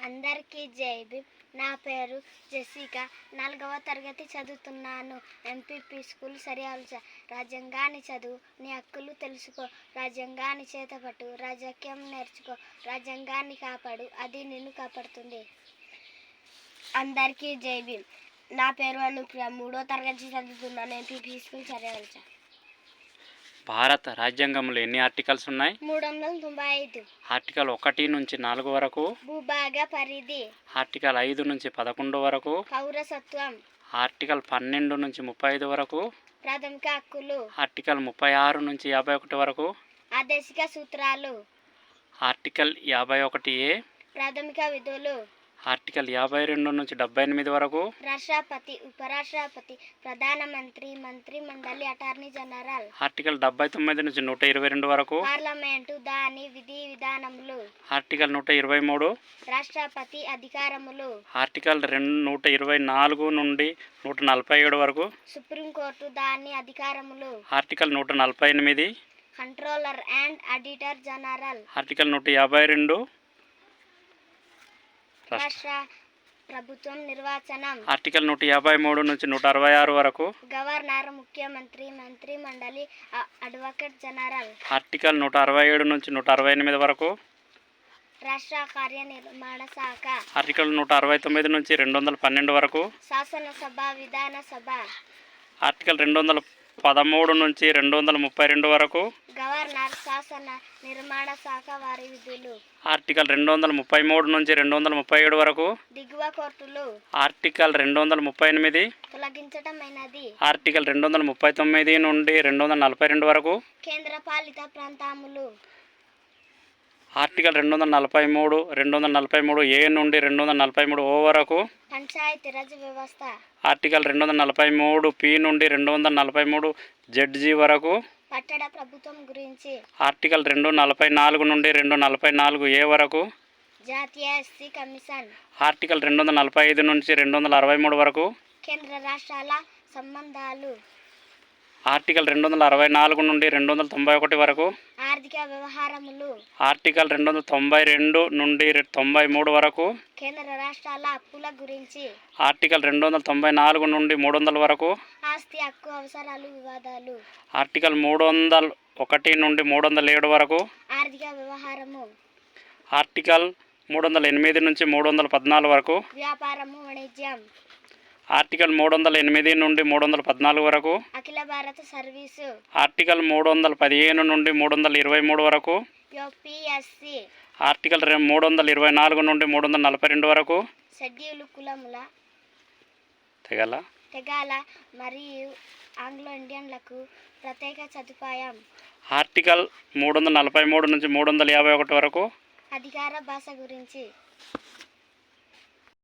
అందరికీ జై భీమ్. నా పేరు జెసికా. 4వ తరగతి చదువుతున్నాను. ఎంపీపీ స్కూల్ సరియాల్చ. రాజ్యాంగాన్ని చదువు, నీ హక్కులు తెలుసుకో, రాజ్యాంగాన్ని చేతపట్టు, రాజకీయం నేర్చుకో, రాజ్యాంగాన్ని కాపాడు, అది నిన్ను కాపాడుతుంది. అందరికీ జై భీమ్. నా పేరు అనుప్రియ. 3వ తరగతి చదువుతున్నాను. ఎంపీపీ స్కూల్ సరియాల్చ. భారత రాజ్యాంగంలో ఎన్ని ఆర్టికల్స్ ఉన్నాయి? 395. ఆర్టికల్ 1 నుంచి 4 వరకు. భూభాగ పరిధి. ఆర్టికల్ 5 నుంచి 11 వరకు. పౌరసత్వం. ఆర్టికల్ 12 నుంచి 35 వరకు. ప్రాథమిక హక్కులు. ఆర్టికల్ 36 నుంచి 51 వరకు. ఆదేశిక సూత్రాలు. Article 51A. ప్రాథమిక విధులు. ఆర్టికల్ 52 నుంచి 78 వరకు. రాష్ట్రపతి, ఉపరాష్ట్రపతి, ప్రధానమంత్రి, మంత్రి మండలి, అటార్నీ జనరల్. ఆర్టికల్ 79 నుంచి 122 వరకు. పార్లమెంటు, దాని విధి విధానములు. ఆర్టికల్ 123. రాష్ట్రపతి అధికారములు. ఆర్టికల్ 124 నుండి 147 వరకు. సుప్రీంకోర్టు, దాని అధికారములు. Article 148. Controller and Auditor General. Article 152. రాష్ట్ర ప్రభుత్వం నిర్వచనం. ఆర్టికల్ 153 నుంచి 166 వరకు. గవర్నర్, ముఖ్యమంత్రి, మంత్రి మండలి, అడ్వకేట్ జనరల్. ఆర్టికల్ 167 నుంచి 168 వరకు. రాష్ట్ర కార్యనిర్మాణ శాఖ. ఆర్టికల్ 169 నుంచి 212 వరకు. శాసనసభ, విధానసభ. ఆర్టికల్ 213 నుంచి 232 వరకు. గవర్నర్, శాసన నిర్మాణ శాఖ వారి విధులు. ఆర్టికల్ 233 నుంచి 237 వరకు. దిగువ కోర్టులు. ఆర్టికల్ 238. తొలగించటమైనది. ఆర్టికల్ 239 నుండి 242 వరకు. కేంద్ర పాలిత ప్రాంతములు. ఆర్టికల్ 243, 243A నుండి 243O వరకు. పంచాయతీరాజ్ వ్యవస్థ. ఆర్టికల్ 243P నుండి 243ZG వరకు. పట్టణ ప్రభుత్వం గురించి. ఆర్టికల్ 244 నుండి 244A వరకు. జాతీయ ఎస్సీ కమిషన్. ఆర్టికల్ 245 నుంచి 263 వరకు. కేంద్ర రాష్ట్రాల సంబంధాలు. ఆర్టికల్ 264 నుండి 291 వరకు. ఆర్థిక వ్యవహారములు. ఆర్టికల్ 292 నుండి 93 వరకు. కేంద్ర రాష్ట్రాల అప్పుల గురించి. ఆర్టికల్ 294 నుండి 300 వరకు. ఆస్తి హక్కు, అవసరాలు, వివాదాలు. ఆర్టికల్ 301 నుండి 307 వరకు. ఆర్థిక వ్యవహారము. ఆర్టికల్ 308 నుంచి 314 వరకు. వ్యాపారము, వాణిజ్యం. ఆర్టికల్ 308 నుండి 314 వరకు. అఖిల భారత సర్వీసు. ఆర్టికల్ 315 నుండి 323 వరకు. యూపీఎస్సీ. ఆర్టికల్ 324 నుండి 342 వరకు. షెడ్యూల్ కులముల, తెగల మరియు ఆంగ్లో ఇండియన్లకు ప్రత్యేక సదుపాయం. ఆర్టికల్ 343 నుంచి 351 వరకు. అధికార భాష గురించి.